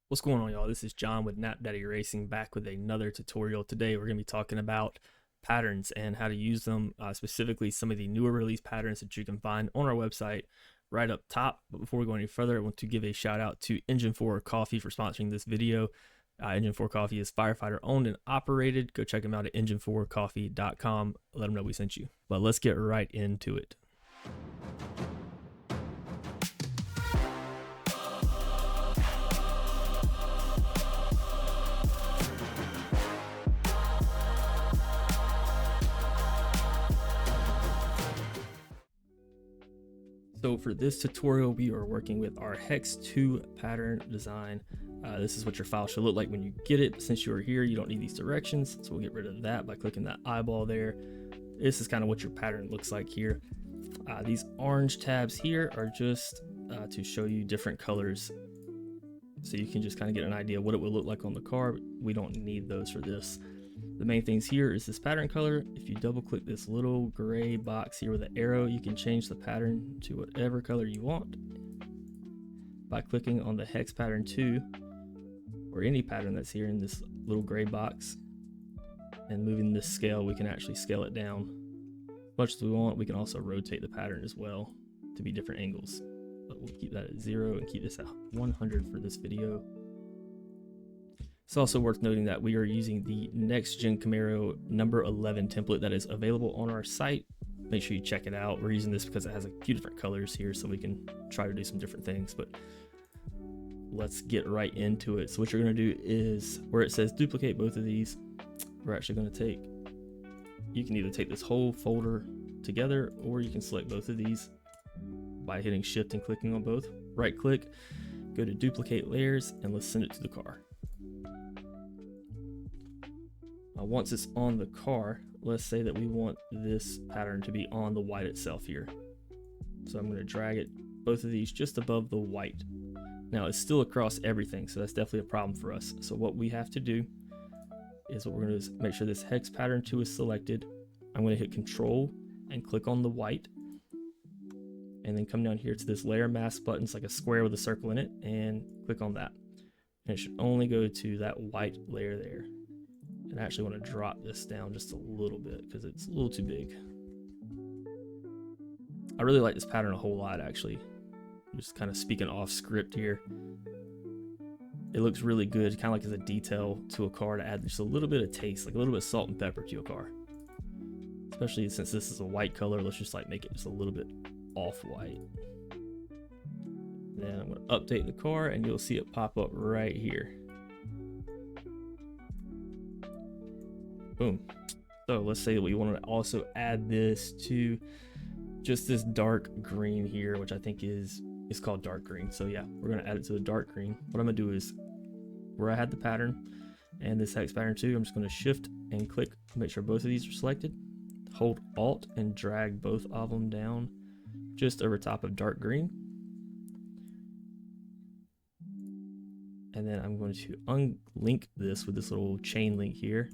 What's going on, y'all? This is John with Daddy Racing, back with another tutorial. Today we're going to be talking about patterns and how to use them, specifically some of the newer release patterns that you can find on our website right up top. But before we go any further, I want to give a shout out to Engine 4 Coffee for sponsoring this video. Engine 4 Coffee is firefighter owned and operated. Go check them out at engine4coffee.com. Let them know we sent you. But let's get right into it. So for this tutorial, we are working with our Hex 2 pattern design. This is what your file should look like when you get it. But since you are here, you don't need these directions. So we'll get rid of that by clicking that eyeball there. This is kind of what your pattern looks like here. These orange tabs here are just to show you different colors. So you can just kind of get an idea what it will look like on the car. We don't need those for this. The main things here is this pattern color. If you double click this little gray box here with an arrow, you can change the pattern to whatever color you want by clicking on the Hex pattern 2 or any pattern that's here in this little gray box, and moving this scale, we can actually scale it down as much as we want. We can also rotate the pattern as well to be different angles, but we'll keep that at 0 and keep this at 100 for this video. It's also worth noting that we are using the Next Gen Camaro number 11 template that is available on our site. Make sure you check it out. We're using this because it has a few different colors here, so we can try to do some different things, but let's get right into it. So what you're going to do is, where it says duplicate both of these, we're actually going to you can either take this whole folder together, or you can select both of these by hitting shift and clicking on both. Right click, go to duplicate layers, and let's send it to the car. Once it's on the car, let's say that we want this pattern to be on the white itself here. So I'm going to drag it, both of these, just above the white. Now it's still across everything, so that's definitely a problem for us. So what we have to do is, what we're going to do is make sure this Hex pattern 2 is selected. I'm going to hit Control and click on the white, and then come down here to this layer mask button. It's like a square with a circle in it, and click on that. And it should only go to that white layer there. And I actually want to drop this down just a little bit because it's a little too big. I really like this pattern a whole lot, actually. I'm just kind of speaking off script here. It looks really good, kind of like as a detail to a car, to add just a little bit of taste, like a little bit of salt and pepper to a car. Especially since this is a white color, let's just like make it just a little bit off-white. Then I'm going to update the car, and you'll see it pop up right here. Boom. So let's say that we want to also add this to just this dark green here, which I think is called dark green. So yeah, we're going to add it to the dark green. What I'm going to do is, where I had the pattern and this Hex pattern 2, I'm just going to shift and click, make sure both of these are selected. Hold Alt and drag both of them down just over top of dark green. And then I'm going to unlink this with this little chain link here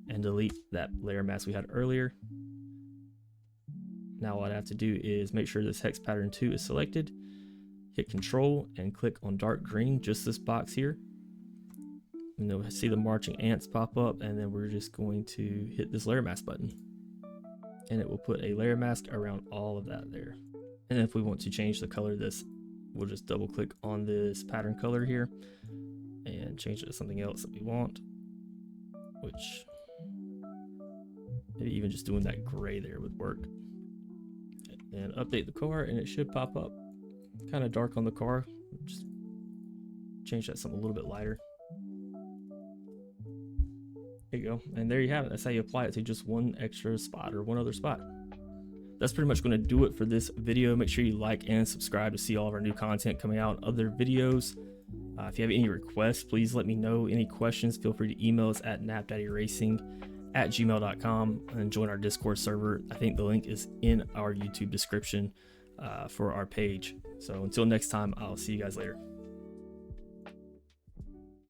and delete that layer mask we had earlier. Now what I have to do is make sure this Hex pattern 2 is selected, hit Control and click on dark green, just this box here. And then we'll see the marching ants pop up, and then we're just going to hit this layer mask button. And it will put a layer mask around all of that there. And if we want to change the color of this, we'll just double click on this pattern color here and change it to something else that we want, which maybe even just doing that gray there would work. And update the car, and it should pop up. Kind of dark on the car. Just change that to something a little bit lighter. There you go. And there you have it. That's how you apply it to just one extra spot or one other spot. That's pretty much going to do it for this video. Make sure you like and subscribe to see all of our new content coming out, other videos. If you have any requests, please let me know. Any questions, feel free to email us at napdaddyracing@gmail.com and join our Discord server. I think the link is in our YouTube description for our page. So until next time, I'll see you guys later.